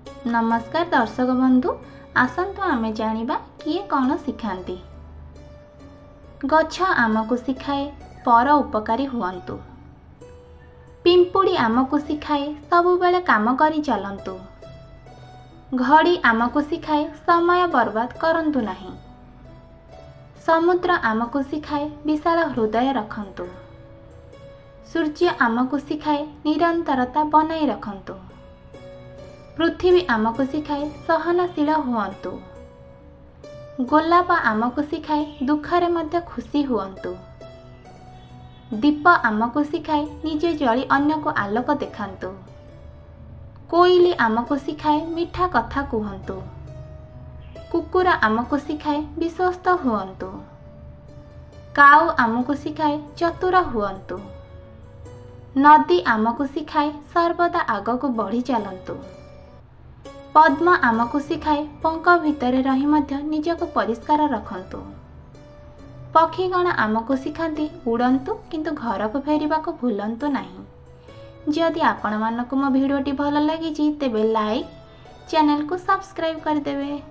नमस्कार दर्शक बंधु, आसंतु आमे जानिबा किए कौन सिखांती। गछ आमको शिखाए पर उपकारी हुअन्तु। पिंपुड़ी आमको शिखाए सबुबेले काम करी चलन्तु। घड़ी आमको शिखाए समय बर्बाद करन्तु नाही। समुद्र आमको शिखाए विशाल हृदय रखन्तु। सूर्य आमको शिखाए निरंतरता बनाई रखन्तु। पृथ्वी आमको शिखाए सहनशील हुअन्तु। गोलाप आमको शिखाए दुखरे मध्य खुशी हुअन्तु। दीप आमको शिखाए निजे जली अन्य को आलोक देखान्तु। कोइली आमको शिखाए मीठा कथा कुहन्तु। कुकुर आमको शिखाए विश्वस्त हुअन्तु। काऊ आमको शिखाए चतुर हुअन्तु। नदी आमको शिखाए सर्वदा आगको बढ़ी चलन्तु। पद्म आमको शिखाए पंख भितर रही मध्य निजको परिष्कार रखन्तु। पक्षीगण आमको शिखाती उड़न्तु किंतु घर को फेरिबा को भूलन्तु नाही। जदि आपण मानक मो भिडियोटी भल लागिछि तेबे लाइक, चैनल को सब्सक्राइब कर देबे।